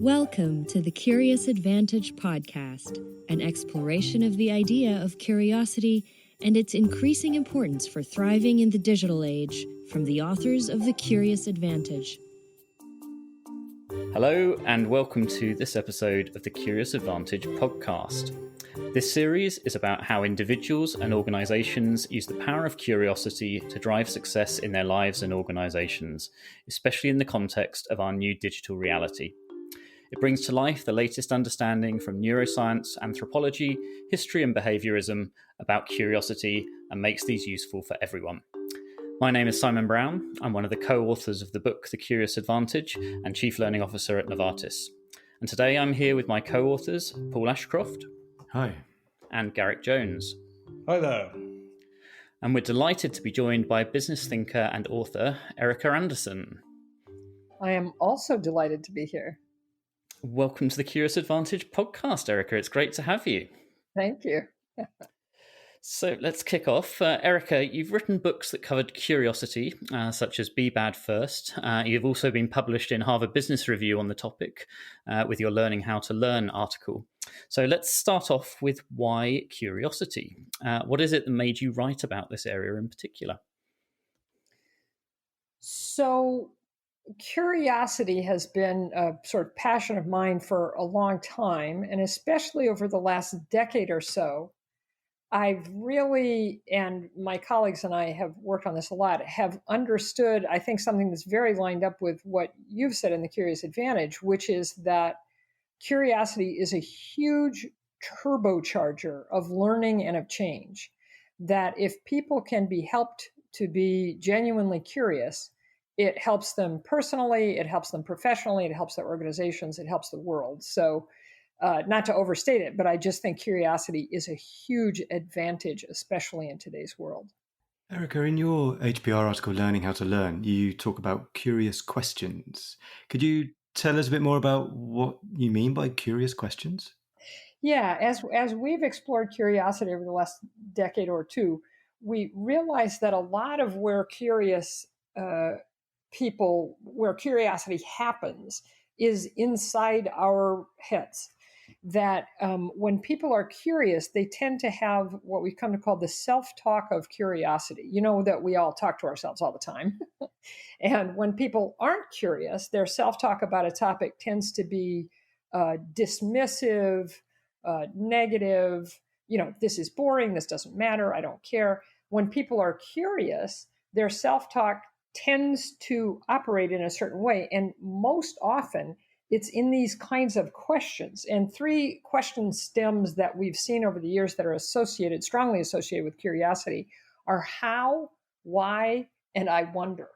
Welcome to the Curious Advantage podcast, an exploration of the idea of curiosity and its increasing importance for thriving in the digital age, from the authors of The Curious Advantage. Hello, and welcome to this episode of the Curious Advantage podcast. This series is about how individuals and organizations use the power of curiosity to drive success in their lives and organizations, especially in the context of our new digital reality. It brings to life the latest understanding from neuroscience, anthropology, history and behaviourism about curiosity and makes these useful for everyone. My name is Simon Brown. I'm one of the co-authors of the book The Curious Advantage and Chief Learning Officer at Novartis. And today I'm here with my co-authors, Paul Ashcroft. Hi. And Garrick Jones. Hi there. And we're delighted to be joined by business thinker and author, Erika Andersen. I am also delighted to be here. Welcome to the Curious Advantage podcast, Erika. It's great to have you. Thank you. So let's kick off. Erika, you've written books that covered curiosity, such as Be Bad First. You've also been published in Harvard Business Review on the topic with your Learning How to Learn article. So let's start off with why curiosity. What is it that made you write about this area in particular? So curiosity has been a sort of passion of mine for a long time, and especially over the last decade or so. I've really, and my colleagues and I have worked on this a lot, have understood, I think, something that's very lined up with what you've said in The Curious Advantage, which is that curiosity is a huge turbocharger of learning and of change. That if people can be helped to be genuinely curious, it helps them personally, it helps them professionally, it helps their organizations, it helps the world. So not to overstate it, but I just think curiosity is a huge advantage, especially in today's world. Erika, in your HBR article, Learning How to Learn, you talk about curious questions. Could you tell us a bit more about what you mean by curious questions? Yeah, as we've explored curiosity over the last decade or two, we realized that a lot of where curiosity happens is inside our heads. That when people are curious, they tend to have what we've come to call the self-talk of curiosity. You know that we all talk to ourselves all the time. And when people aren't curious, their self-talk about a topic tends to be dismissive, negative. You know, this is boring, this doesn't matter, I don't care. When people are curious, their self-talk tends to operate in a certain way. And most often, it's in these kinds of questions. And three question stems that we've seen over the years that are strongly associated with curiosity are how, why, and I wonder.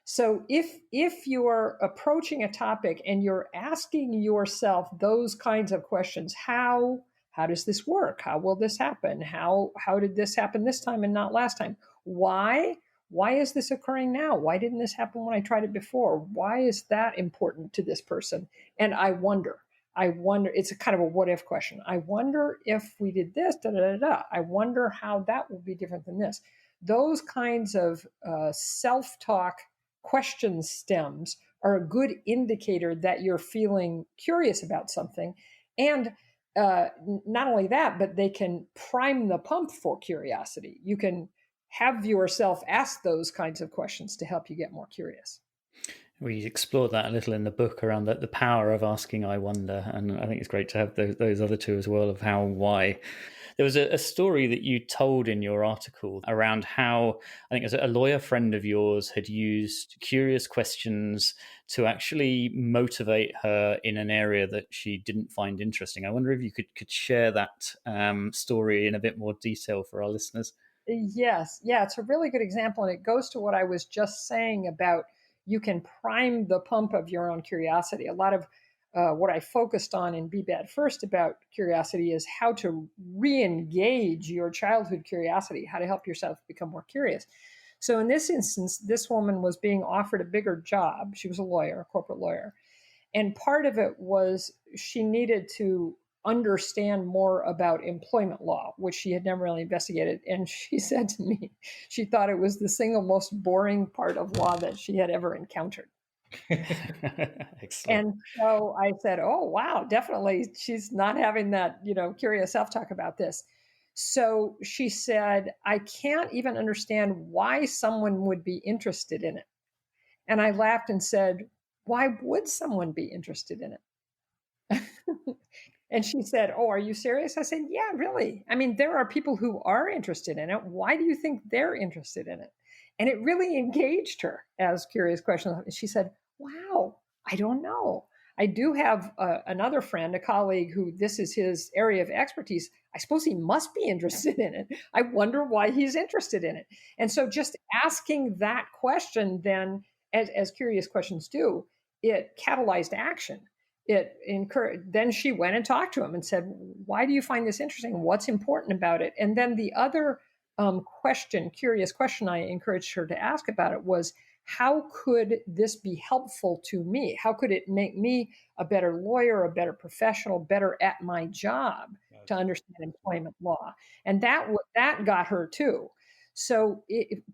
So if you're approaching a topic and you're asking yourself those kinds of questions, how does this work? How will this happen? How did this happen this time and not last time? Why? Why is this occurring now? Why didn't this happen when I tried it before? Why is that important to this person? And I wonder, it's a kind of a what if question. I wonder if we did this, I wonder how that will be different than this. Those kinds of self-talk question stems are a good indicator that you're feeling curious about something. And not only that, but they can prime the pump for curiosity. You can have yourself ask those kinds of questions to help you get more curious. We explored that a little in the book around the power of asking I wonder, and I think it's great to have those other two as well of how and why. There was a story that you told in your article around how, I think it was a lawyer friend of yours had used curious questions to actually motivate her in an area that she didn't find interesting. I wonder if you could share that story in a bit more detail for our listeners. Yes. Yeah, it's a really good example. And it goes to what I was just saying about you can prime the pump of your own curiosity. A lot of what I focused on in Be Bad First about curiosity is how to re-engage your childhood curiosity, how to help yourself become more curious. So in this instance, this woman was being offered a bigger job. She was a lawyer, a corporate lawyer. And part of it was she needed to understand more about employment law, which she had never really investigated. And she said to me, she thought it was the single most boring part of law that she had ever encountered. Excellent. And so I said, oh, wow, definitely. She's not having that, curious self talk about this. So she said, I can't even understand why someone would be interested in it. And I laughed and said, why would someone be interested in it? And she said, oh, are you serious? I said, yeah, really. I mean, there are people who are interested in it. Why do you think they're interested in it? And it really engaged her as curious questions. She said, wow, I don't know. I do have another friend, a colleague, who this is his area of expertise. I suppose he must be interested in it. I wonder why he's interested in it. And so just asking that question then, as curious questions do, it catalyzed action. It encouraged. Then she went and talked to him and said, why do you find this interesting? What's important about it? And then the other curious question I encouraged her to ask about it was, how could this be helpful to me? How could it make me a better lawyer, a better professional, better at my job to understand employment law? And that got her too. So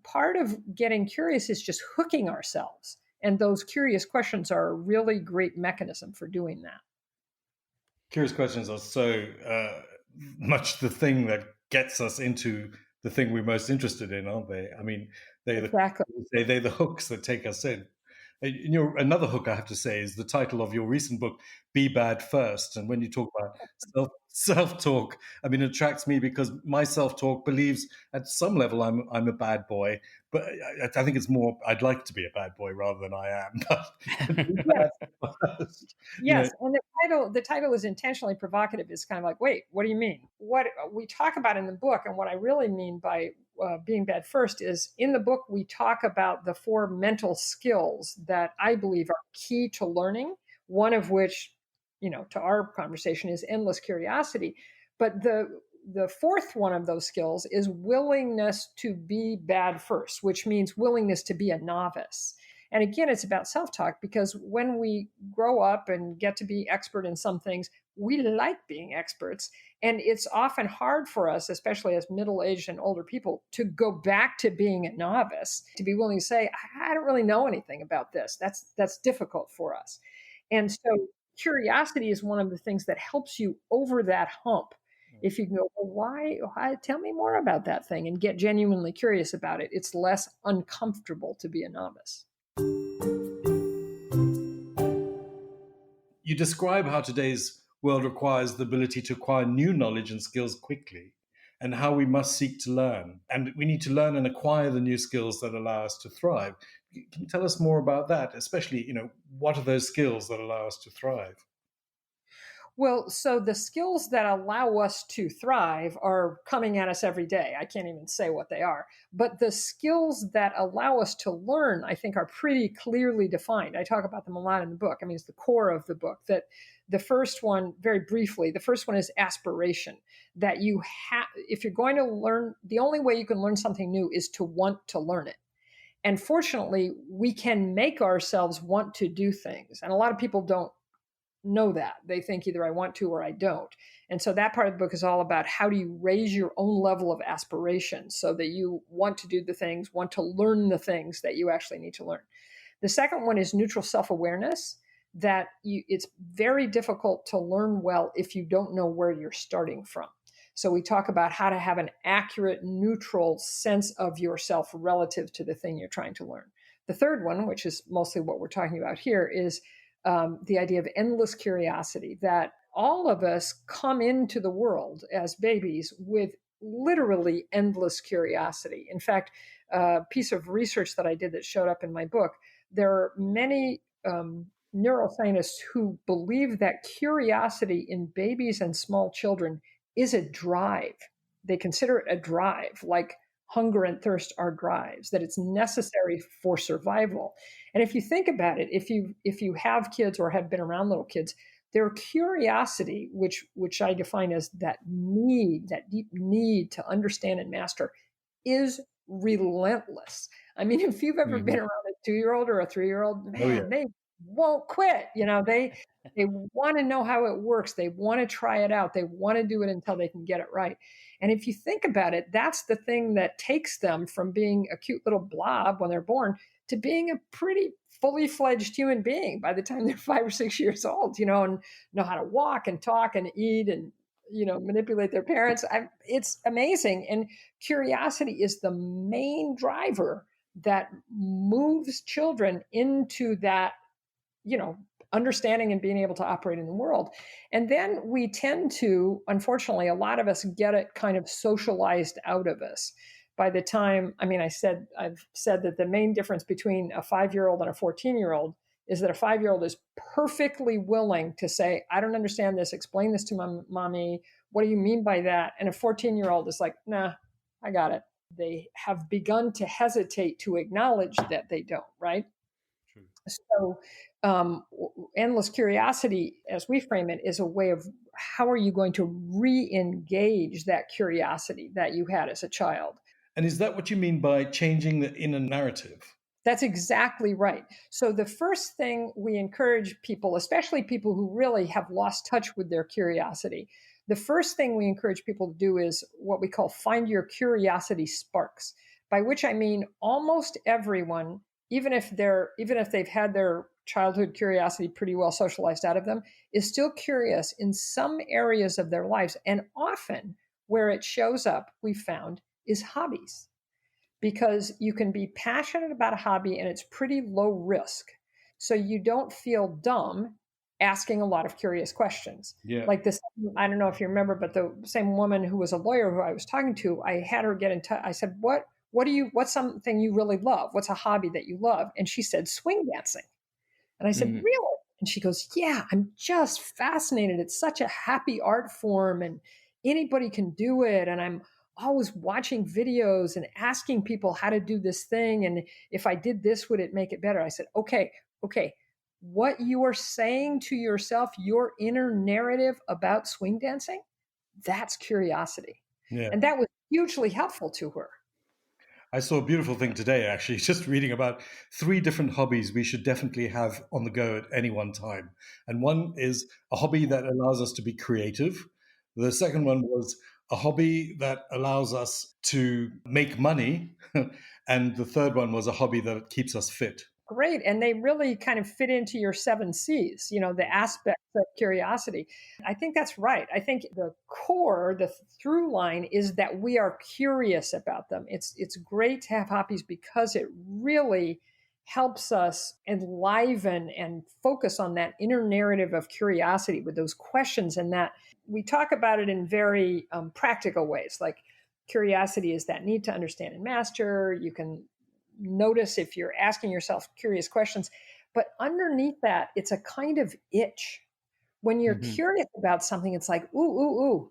part of getting curious is just hooking ourselves. And those curious questions are a really great mechanism for doing that. Curious questions are so much the thing that gets us into the thing we're most interested in, aren't they? I mean, they're the hooks that take us in. Another hook I have to say is the title of your recent book, Be Bad First. And when you talk about self-talk, I mean, it attracts me because my self-talk believes at some level I'm a bad boy, but I think it's more I'd like to be a bad boy rather than I am. Yes, and the title is intentionally provocative. It's kind of like, wait, what do you mean? What we talk about in the book, and what I really mean by being bad first, is in the book we talk about the 4 mental skills that I believe are key to learning. One of which, to our conversation, is endless curiosity. But the fourth one of those skills is willingness to be bad first, which means willingness to be a novice. And again, it's about self-talk, because when we grow up and get to be expert in some things, we like being experts. And it's often hard for us, especially as middle-aged and older people, to go back to being a novice, to be willing to say, I don't really know anything about this. That's difficult for us. And so curiosity is one of the things that helps you over that hump. If you can go, well, why? Tell me more about that thing, and get genuinely curious about it, it's less uncomfortable to be a novice. You describe how today's world requires the ability to acquire new knowledge and skills quickly, and how we must seek to learn. And we need to learn and acquire the new skills that allow us to thrive. Can you tell us more about that? Especially, what are those skills that allow us to thrive? Well, so the skills that allow us to thrive are coming at us every day. I can't even say what they are. But the skills that allow us to learn, I think, are pretty clearly defined. I talk about them a lot in the book. I mean, it's the core of the book. That the first one, very briefly, the first one is aspiration. That you have, if you're going to learn, the only way you can learn something new is to want to learn it. And fortunately, we can make ourselves want to do things. And a lot of people don't know that. They think either I want to or I don't. And so that part of the book is all about how do you raise your own level of aspiration so that you want to do the things, want to learn the things that you actually need to learn. The second one is neutral self-awareness, that it's very difficult to learn well if you don't know where you're starting from. So we talk about how to have an accurate, neutral sense of yourself relative to the thing you're trying to learn. The third one, which is mostly what we're talking about here, is the idea of endless curiosity, that all of us come into the world as babies with literally endless curiosity. In fact, a piece of research that I did that showed up in my book, there are many neuroscientists who believe that curiosity in babies and small children is a drive. They consider it a drive, like hunger and thirst are drives, that it's necessary for survival. And if you think about it, if you have kids or have been around little kids, their curiosity, which I define as that deep need to understand and master, is relentless. I mean, if you've ever been around a 2-year-old or a 3-year-old, man, they won't quit. They want to know how it works. They want to try it out. They want to do it until they can get it right. And if you think about it, that's the thing that takes them from being a cute little blob when they're born to being a pretty fully fledged human being by the time they're 5 or 6 years old, and know how to walk and talk and eat and, manipulate their parents. It's amazing. And curiosity is the main driver that moves children into that, understanding and being able to operate in the world. And then we tend to, unfortunately, a lot of us get it kind of socialized out of us. By the time, I've said that the main difference between a 5-year-old and a 14-year-old is that a 5-year-old is perfectly willing to say, I don't understand this. Explain this to my mommy. What do you mean by that? And a 14-year-old is like, nah, I got it. They have begun to hesitate to acknowledge that they don't, right? True. So endless curiosity, as we frame it, is a way of how are you going to re-engage that curiosity that you had as a child? And is that what you mean by changing the inner narrative? That's exactly right. So the first thing we encourage people, especially people who really have lost touch with their curiosity, the first thing we encourage people to do is what we call find your curiosity sparks, by which I mean almost everyone, even if they've had their childhood curiosity pretty well socialized out of them, is still curious in some areas of their lives. And often where it shows up, we found, is hobbies. Because you can be passionate about a hobby and it's pretty low risk. So you don't feel dumb asking a lot of curious questions. Yeah. Like this, I don't know if you remember, but the same woman who was a lawyer who I was talking to, I had her get in touch. I said, what's something you really love? What's a hobby that you love? And she said, swing dancing. And I said, really? And she goes, yeah, I'm just fascinated. It's such a happy art form and anybody can do it. And I'm always watching videos and asking people how to do this thing. And if I did this, would it make it better? I said, okay. What you are saying to yourself, your inner narrative about swing dancing, that's curiosity. Yeah. And that was hugely helpful to her. I saw a beautiful thing today, actually, just reading about 3 different hobbies we should definitely have on the go at any one time. And one is a hobby that allows us to be creative. The second one was a hobby that allows us to make money. And the third one was a hobby that keeps us fit. Great. And they really kind of fit into your 7 C's, the aspects of curiosity. I think that's right. I think the core, the through line is that we are curious about them. It's great to have hobbies because it really helps us enliven and focus on that inner narrative of curiosity with those questions. And that we talk about it in very practical ways, like curiosity is that need to understand and master. You can notice if you're asking yourself curious questions, but underneath that, it's a kind of itch. When you're curious about something, it's like, ooh.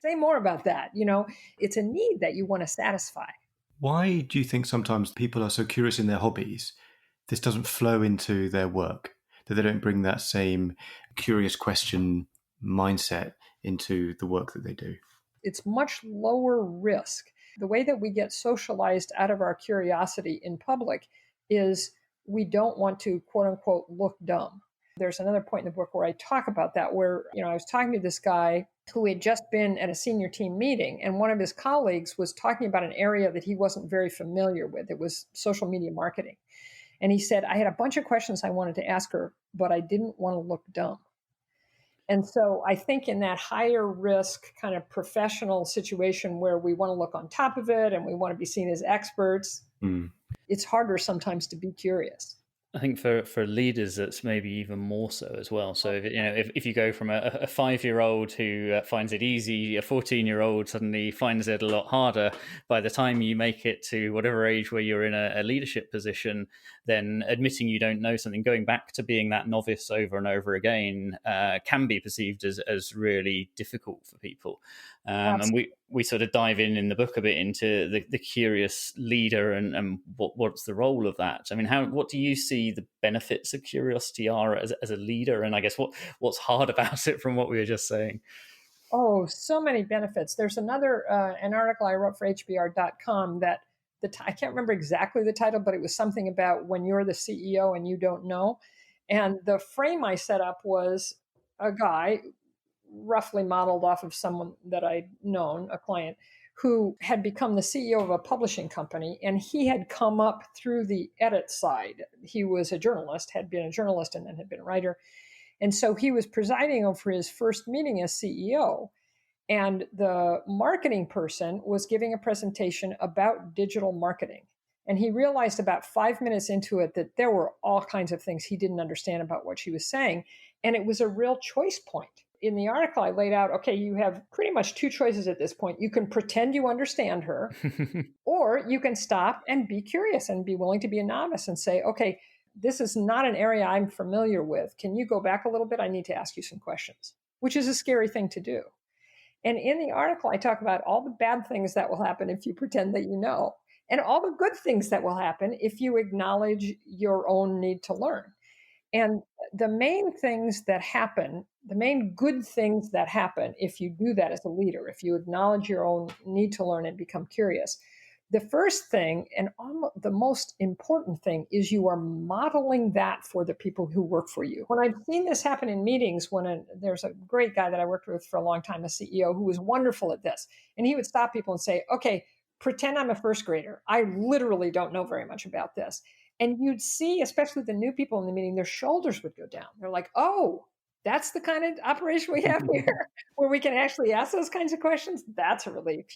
Say more about that. It's a need that you want to satisfy. Why do you think sometimes people are so curious in their hobbies, this doesn't flow into their work, that they don't bring that same curious question mindset into the work that they do? It's much lower risk. The way that we get socialized out of our curiosity in public is we don't want to, quote unquote, look dumb. There's another point in the book where I talk about that, where, I was talking to this guy who had just been at a senior team meeting, and one of his colleagues was talking about an area that he wasn't very familiar with. It was social media marketing. And he said, I had a bunch of questions I wanted to ask her, but I didn't want to look dumb. And so I think in that higher risk kind of professional situation where we want to look on top of it and we want to be seen as experts, it's harder sometimes to be curious. I think for leaders, that's maybe even more so as well. So if you go from a 5-year-old who finds it easy, a 14-year-old suddenly finds it a lot harder. By the time you make it to whatever age where you're in a leadership position, then admitting you don't know something, going back to being that novice over and over again, can be perceived as really difficult for people. And we sort of dive in the book a bit into the curious leader and what's the role of that. I mean, what do you see the benefits of curiosity are as a leader? And I guess what's hard about it from what we were just saying? Oh, so many benefits. There's another, an article I wrote for HBR.com that I can't remember exactly the title, but it was something about when you're the CEO and you don't know. And the frame I set up was a guy roughly modeled off of someone that I'd known, a client, who had become the CEO of a publishing company, and he had come up through the edit side. He was a journalist, had been a journalist, and then had been a writer. And so he was presiding over his first meeting as CEO. And the marketing person was giving a presentation about digital marketing. And he realized about 5 minutes into it that there were all kinds of things he didn't understand about what she was saying. And it was a real choice point. In the article, I laid out, okay, you have pretty much two choices at this point. You can pretend you understand her, or you can stop and be curious and be willing to be a novice and say, okay, this is not an area I'm familiar with. Can you go back a little bit? I need to ask you some questions, which is a scary thing to do. And in the article, I talk about all the bad things that will happen if you pretend that you know, and all the good things that will happen if you acknowledge your own need to learn. And the main things that happen, the main good things that happen if you do that as a leader, if you acknowledge your own need to learn and become curious, the first thing and the most important thing is you are modeling that for the people who work for you. When I've seen this happen in meetings, there's a great guy that I worked with for a long time, a CEO, who was wonderful at this. And he would stop people and say, okay, pretend I'm a first grader. I literally don't know very much about this. And you'd see, especially the new people in the meeting, their shoulders would go down. They're like, oh, that's the kind of operation we have here where we can actually ask those kinds of questions. That's a relief,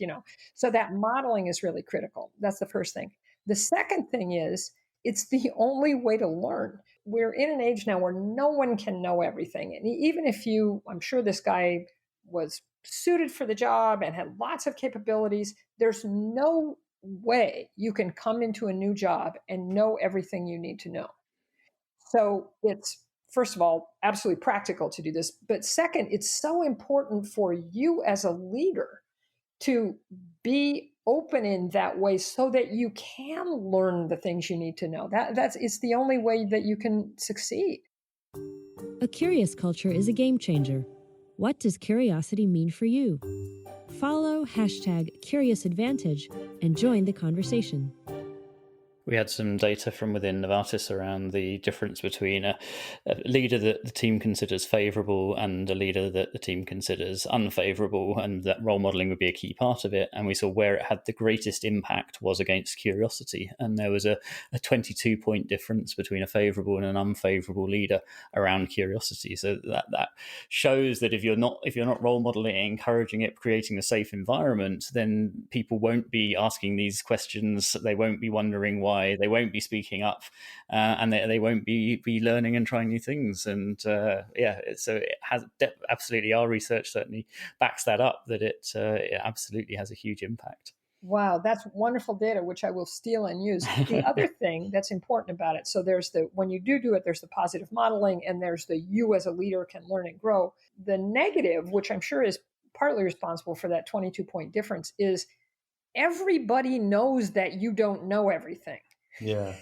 So that modeling is really critical. That's the first thing. The second thing is it's the only way to learn. We're in an age now where no one can know everything. And even if I'm sure this guy was suited for the job and had lots of capabilities, there's no way you can come into a new job and know everything you need to know. So it's, first of all, absolutely practical to do this. But second, it's so important for you as a leader to be open in that way so that you can learn the things you need to know. It's the only way that you can succeed. A curious culture is a game changer. What does curiosity mean for you? Follow #CuriousAdvantage and join the conversation. We had some data from within Novartis around the difference between a leader that the team considers favourable and a leader that the team considers unfavourable, and that role modelling would be a key part of it. And we saw where it had the greatest impact was against curiosity. And there was a 22-point difference between a favourable and an unfavourable leader around curiosity. So that shows that if you're not role modelling, encouraging it, creating a safe environment, then people won't be asking these questions. They won't be wondering why. They won't be speaking up, and they won't be learning and trying new things. And so it has absolutely, our research certainly backs that up, that it absolutely has a huge impact. Wow, that's wonderful data, which I will steal and use. The other thing that's important about it, so there's when you do it, there's the positive modeling, and there's the you as a leader can learn and grow. The negative, which I'm sure is partly responsible for that 22-point difference, is everybody knows that you don't know everything. Yeah.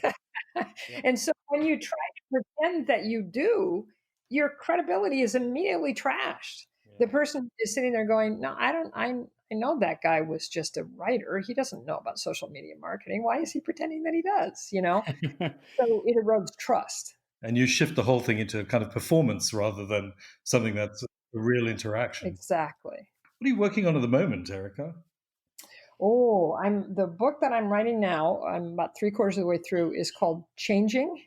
And so when you try to pretend that you do, your credibility is immediately trashed. Yeah. The person is sitting there going, no, I know that guy was just a writer. He doesn't know about social media marketing. Why is he pretending that he does? So it erodes trust. And you shift the whole thing into a kind of performance rather than something that's a real interaction. Exactly. What are you working on at the moment, Erika? Oh, the book that I'm writing now, I'm about 3/4 of the way through, is called Changing.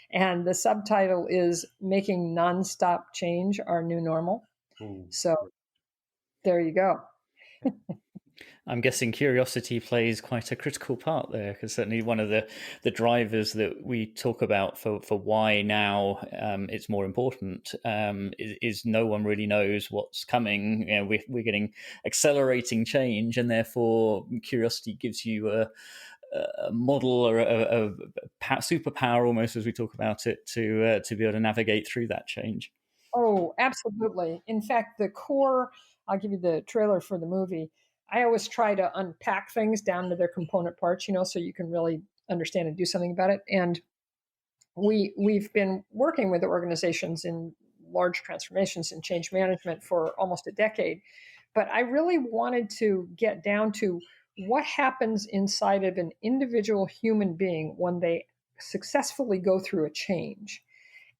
And the subtitle is Making Nonstop Change Our New Normal. Ooh. So there you go. I'm guessing curiosity plays quite a critical part there, because certainly one of the drivers that we talk about for why now it's more important is no one really knows what's coming. We're getting accelerating change, and therefore curiosity gives you a model or a superpower, almost, as we talk about it, to be able to navigate through that change. Oh, absolutely. In fact, the core, I'll give you the trailer for the movie. I always try to unpack things down to their component parts, so you can really understand and do something about it. And we've been working with organizations in large transformations and change management for almost a decade. But I really wanted to get down to what happens inside of an individual human being when they successfully go through a change.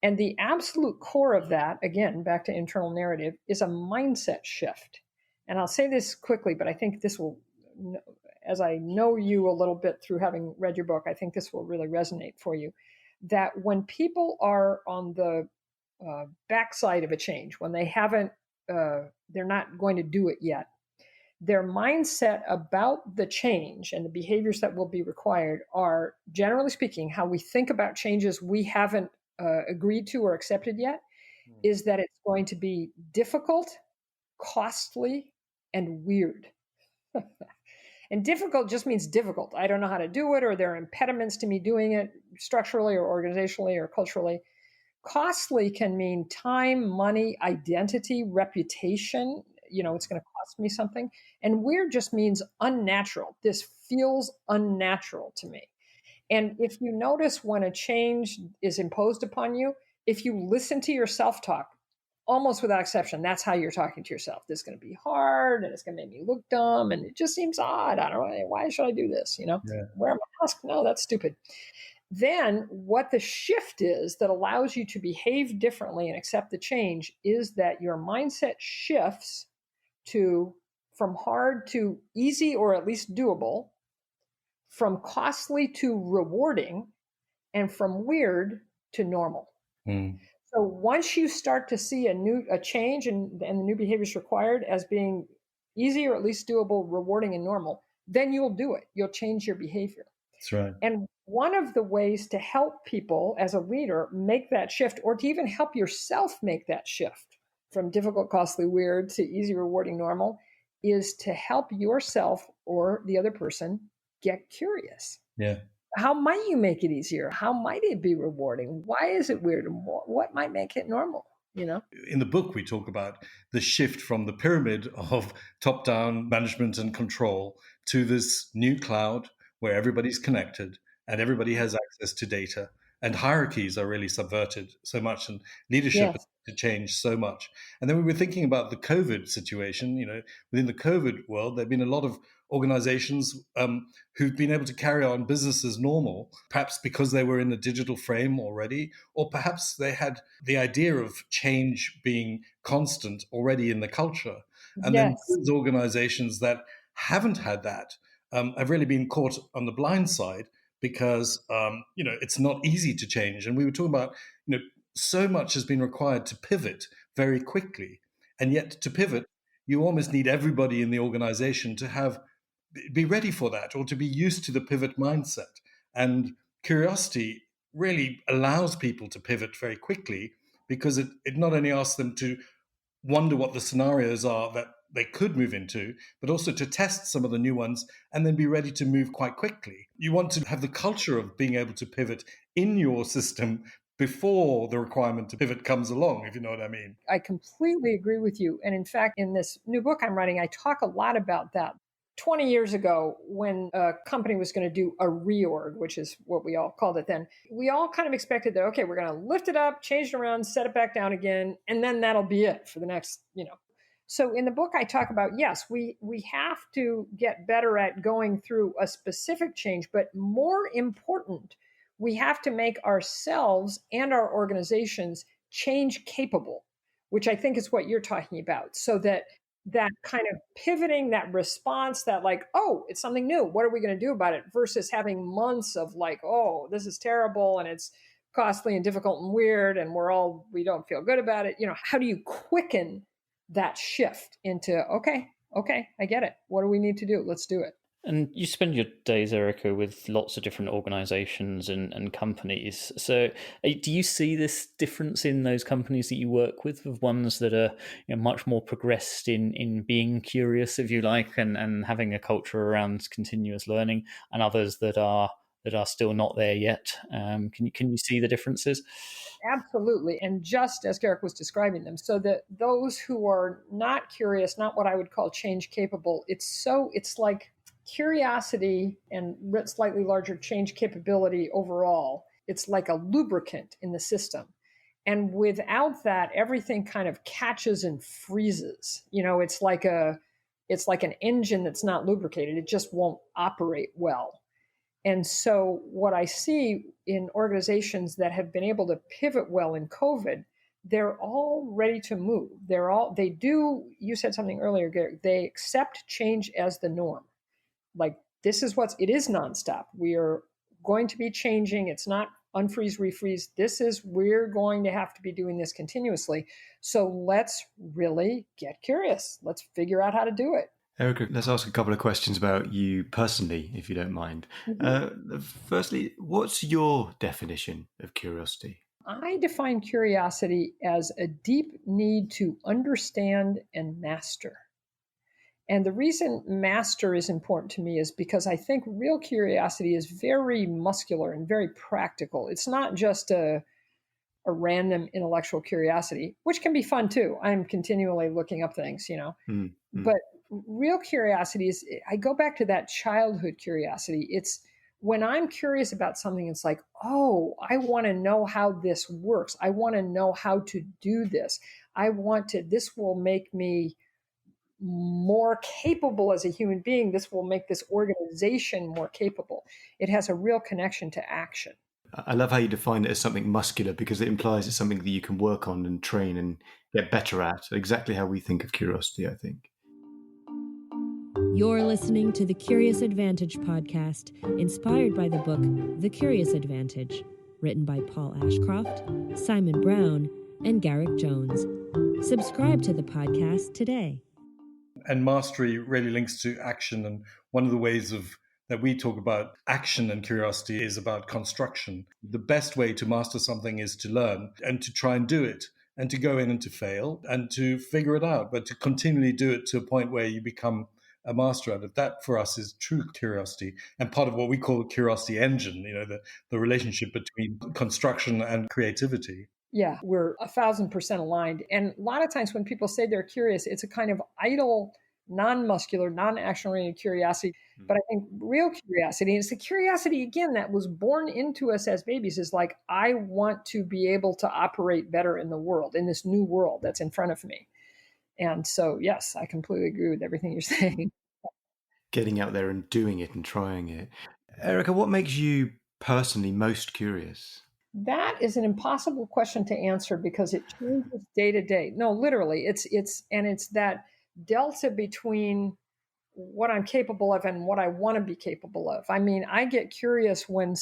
And the absolute core of that, again, back to internal narrative, is a mindset shift. and I'll say this quickly, but I think this will, as I know you a little bit through having read your book, I think this will really resonate for you, that when people are on the backside of a change, when they haven't, they're not going to do it yet, their mindset about the change and the behaviors that will be required are, generally speaking, how we think about changes we haven't agreed to or accepted yet, is that it's going to be difficult, costly, and weird. And difficult just means difficult. I don't know how to do it, or there are impediments to me doing it structurally or organizationally or culturally. Costly can mean time, money, identity, reputation. It's going to cost me something. And weird just means unnatural. This feels unnatural to me. And if you notice when a change is imposed upon you, if you listen to your self-talk, almost without exception, that's how you're talking to yourself. This is going to be hard, and it's going to make me look dumb, and it just seems odd. I don't know. Why should I do this? Wear a mask? No, that's stupid. Then what the shift is that allows you to behave differently and accept the change is that your mindset shifts from hard to easy, or at least doable, from costly to rewarding, and from weird to normal. So once you start to see a change and the new behaviors required as being easy, or at least doable, rewarding, and normal, then you'll do it. You'll change your behavior. That's right. And one of the ways to help people as a leader make that shift, or to even help yourself make that shift from difficult, costly, weird to easy, rewarding, normal, is to help yourself or the other person get curious. Yeah. How might you make it easier? How might it be rewarding? Why is it weird? And what might make it normal? In the book, we talk about the shift from the pyramid of top-down management and control to this new cloud where everybody's connected and everybody has access to data, and hierarchies are really subverted so much, and leadership has to change so much. And then we were thinking about the COVID situation. Within the COVID world, there have been a lot of organizations who've been able to carry on business as normal, perhaps because they were in a digital frame already, or perhaps they had the idea of change being constant already in the culture. And then those organizations that haven't had that have really been caught on the blind side, because it's not easy to change. And we were talking about so much has been required to pivot very quickly, and yet to pivot you almost need everybody in the organization to be ready for that, or to be used to the pivot mindset. And curiosity really allows people to pivot very quickly, because it not only asks them to wonder what the scenarios are that they could move into, but also to test some of the new ones and then be ready to move quite quickly. You want to have the culture of being able to pivot in your system before the requirement to pivot comes along, if you know what I mean. I completely agree with you. And in fact, in this new book I'm writing, I talk a lot about that. 20 years ago, when a company was going to do a reorg, which is what we all called it then, we all kind of expected that, okay, we're going to lift it up, change it around, set it back down again, and then that'll be it for the next, So in the book, I talk about, yes, we have to get better at going through a specific change, but more important, we have to make ourselves and our organizations change capable, which I think is what you're talking about. So that kind of pivoting, that response, that like, oh, it's something new, what are we going to do about it? Versus having months of like, oh, this is terrible and it's costly and difficult and weird and we don't feel good about it. How do you quicken that shift into, okay, I get it. What do we need to do? Let's do it. And you spend your days, Erika, with lots of different organizations and companies. So do you see this difference in those companies that you work with ones that are much more progressed in being curious, if you like, and having a culture around continuous learning, and others that are still not there yet? Can you see the differences? Absolutely. And just as Garrick was describing them, so that those who are not curious, not what I would call change capable, it's like curiosity and slightly larger change capability overall. It's like a lubricant in the system. And without that, everything kind of catches and freezes. It's like an engine that's not lubricated. It just won't operate well. And so what I see in organizations that have been able to pivot well in COVID, they're all ready to move. You said something earlier, Garrick, they accept change as the norm. Like, it is nonstop. We are going to be changing. It's not unfreeze, refreeze. We're going to have to be doing this continuously. So let's really get curious. Let's figure out how to do it. Erika, let's ask a couple of questions about you personally, if you don't mind. Mm-hmm. Firstly, what's your definition of curiosity? I define curiosity as a deep need to understand and master. And the reason master is important to me is because I think real curiosity is very muscular and very practical. It's not just a random intellectual curiosity, which can be fun too. I'm continually looking up things, Mm-hmm. But real curiosity I go back to that childhood curiosity. It's when I'm curious about something, it's like, oh, I want to know how this works. I want to know how to do this. This will make me more capable as a human being. This will make this organization more capable. It has a real connection to action. I love how you define it as something muscular, because it implies it's something that you can work on and train and get better at. Exactly how we think of curiosity, I think. You're listening to the Curious Advantage podcast, inspired by the book The Curious Advantage, written by Paul Ashcroft, Simon Brown, and Garrick Jones. Subscribe to the podcast today. And mastery really links to action. And one of the ways that we talk about action and curiosity is about construction. The best way to master something is to learn and to try and do it, and to go in and to fail and to figure it out, but to continually do it to a point where you become a master at it. That for us is true curiosity, and part of what we call the curiosity engine, the relationship between construction and creativity. Yeah, we're 1,000% aligned. And a lot of times when people say they're curious, it's a kind of idle, non-muscular, non-action-oriented curiosity. But I think real curiosity, and it's the curiosity, again, that was born into us as babies, is like, I want to be able to operate better in the world, in this new world that's in front of me. And so, yes, I completely agree with everything you're saying. Getting out there and doing it and trying it. Erika, what makes you personally most curious? That is an impossible question to answer because it changes day to day. No, literally, it's that delta between what I'm capable of and what I want to be capable of. I mean, I get curious when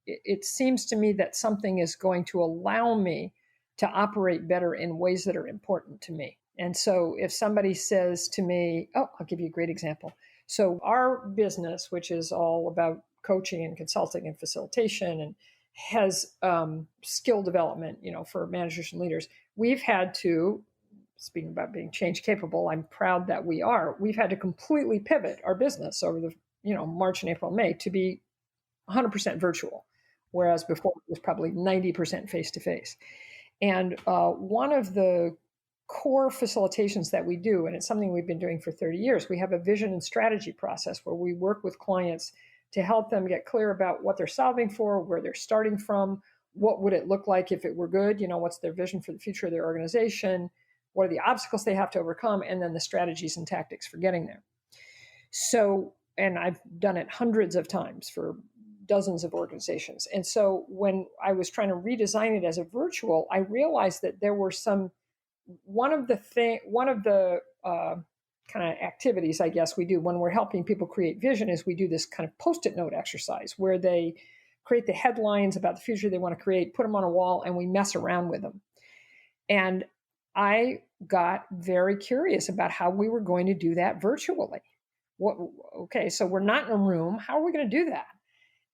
it seems to me that something is going to allow me to operate better in ways that are important to me. And so if somebody says to me, I'll give you a great example. So our business, which is all about coaching and consulting and facilitation and has skill development, for managers and leaders. We've had to, speaking about being change capable, I'm proud that we've had to completely pivot our business over the, March and April, May to be 100% virtual, whereas before it was probably 90% face-to-face. And one of the core facilitations that we do, and it's something we've been doing for 30 years, we have a vision and strategy process where we work with clients to help them get clear about what they're solving for, where they're starting from, what would it look like if it were good, what's their vision for the future of their organization, what are the obstacles they have to overcome, and then the strategies and tactics for getting there. So, and I've done it hundreds of times for dozens of organizations. And so when I was trying to redesign it as a virtual, I realized that there were one of the kind of activities, I guess, we do when we're helping people create vision is we do this kind of Post-it note exercise where they create the headlines about the future they want to create, put them on a wall, and we mess around with them. And I got very curious about how we were going to do that virtually. So we're not in a room. How are we going to do that?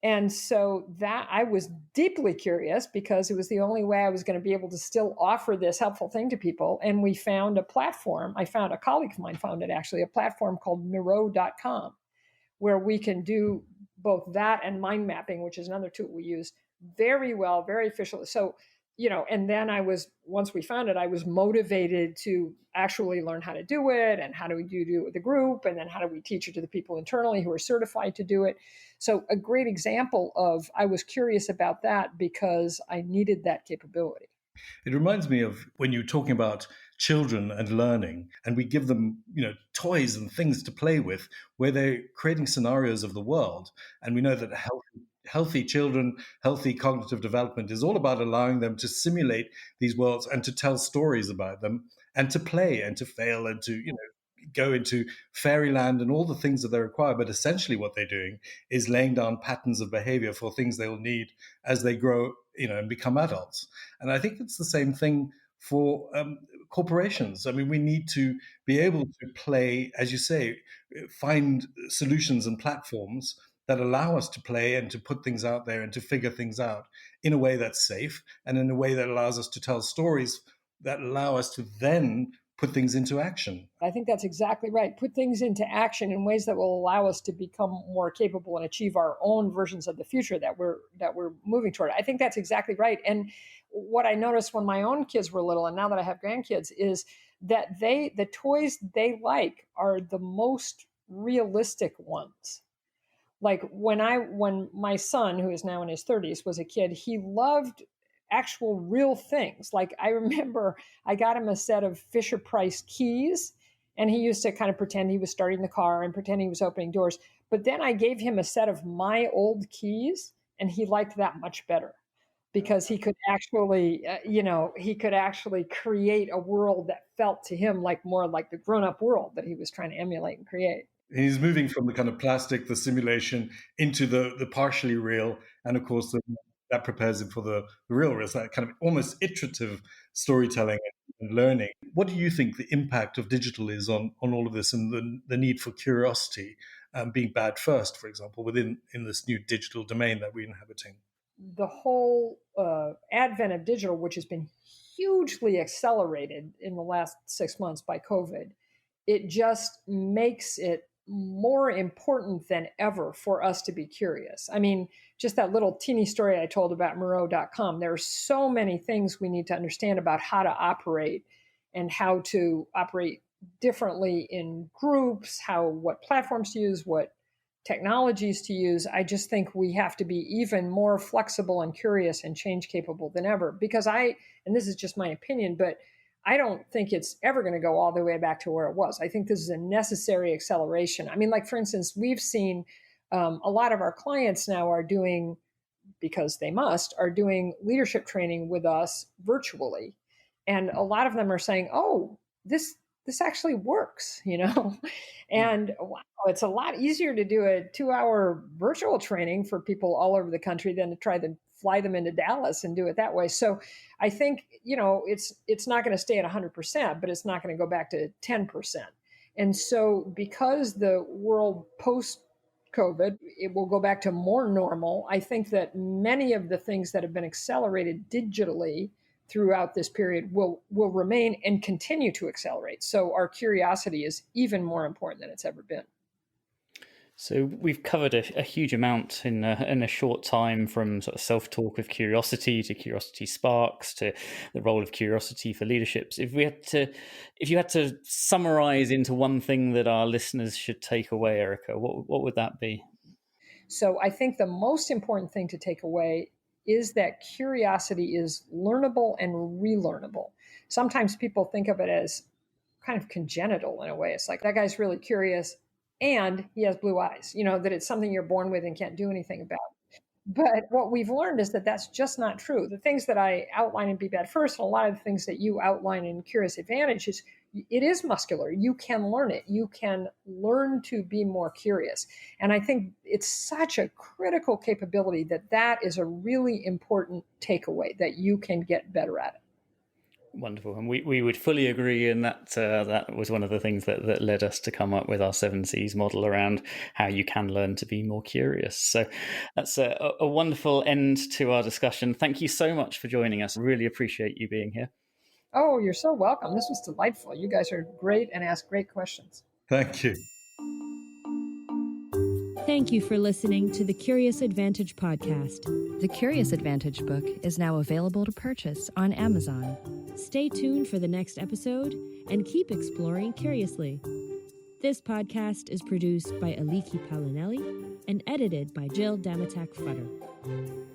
And so that I was deeply curious because it was the only way I was going to be able to still offer this helpful thing to people. And we found a platform. A colleague of mine found it actually, a platform called neuro.com, where we can do both that and mind mapping, which is another tool we use very well, very efficiently. So, and then once we found it, I was motivated to actually learn how to do it and how do we do it with the group, and then how do we teach it to the people internally who are certified to do it. So a great example of, I was curious about that because I needed that capability. It reminds me of when you're talking about children and learning, and we give them, toys and things to play with where they're creating scenarios of the world. And we know that healthy children, healthy cognitive development is all about allowing them to simulate these worlds and to tell stories about them and to play and to fail and to, go into fairyland and all the things that they require. But essentially what they're doing is laying down patterns of behavior for things they'll need as they grow, and become adults. And I think it's the same thing for corporations. I mean, we need to be able to play, as you say, find solutions and platforms that allow us to play and to put things out there and to figure things out in a way that's safe and in a way that allows us to tell stories that allow us to then put things into action. I think that's exactly right. Put things into action in ways that will allow us to become more capable and achieve our own versions of the future that we're moving toward. I think that's exactly right. And what I noticed when my own kids were little, and now that I have grandkids, is that the toys they like are the most realistic ones. Like when my son, who is now in his 30s, was a kid, he loved actual real things. Like I remember I got him a set of Fisher-Price keys, and he used to kind of pretend he was starting the car and pretend he was opening doors. But then I gave him a set of my old keys, and he liked that much better because he could actually, create a world that felt to him more like the grown-up world that he was trying to emulate and create. He's moving from the kind of plastic, the simulation, into the partially real, and of course that prepares him for the real risk, that kind of almost iterative storytelling and learning. What do you think the impact of digital is on all of this and the need for curiosity being bad first, for example, in this new digital domain that we're inhabiting? The whole advent of digital, which has been hugely accelerated in the last 6 months by COVID, it just makes it more important than ever for us to be curious. I mean, just that little teeny story I told about Moreau.com, there are so many things we need to understand about how to operate and how to operate differently in groups, what platforms to use, what technologies to use. I just think we have to be even more flexible and curious and change capable than ever, because and this is just my opinion, but I don't think it's ever going to go all the way back to where it was. I think this is a necessary acceleration. I mean, like, for instance, we've seen a lot of our clients now are doing, because they are doing leadership training with us virtually. And a lot of them are saying, oh, this actually works, and wow, it's a lot easier to do a 2-hour virtual training for people all over the country than to try to fly them into Dallas and do it that way. So I think, it's not going to stay at 100%, but it's not going to go back to 10%. And so because the world post-COVID, it will go back to more normal, I think that many of the things that have been accelerated digitally throughout this period will remain and continue to accelerate. So our curiosity is even more important than it's ever been. So we've covered a huge amount in a short time, from sort of self-talk of curiosity to curiosity sparks to the role of curiosity for leaderships. If you had to summarize into one thing that our listeners should take away, Erika, what would that be? So I think the most important thing to take away is that curiosity is learnable and relearnable. Sometimes people think of it as kind of congenital in a way. It's like, that guy's really curious and he has blue eyes, that it's something you're born with and can't do anything about. But what we've learned is that that's just not true. The things that I outline in Be Bad First, and a lot of the things that you outline in Curious Advantage, it is muscular. You can learn it. You can learn to be more curious. And I think it's such a critical capability that is a really important takeaway, that you can get better at it. Wonderful. And we would fully agree. And that was one of the things that led us to come up with our 7 C's model around how you can learn to be more curious. So that's a wonderful end to our discussion. Thank you so much for joining us. Really appreciate you being here. Oh, you're so welcome. This was delightful. You guys are great and ask great questions. Thank you. Thank you for listening to the Curious Advantage podcast. The Curious Advantage book is now available to purchase on Amazon. Stay tuned for the next episode and keep exploring curiously. This podcast is produced by Aliki Palinelli and edited by Jill Damatak-Futter.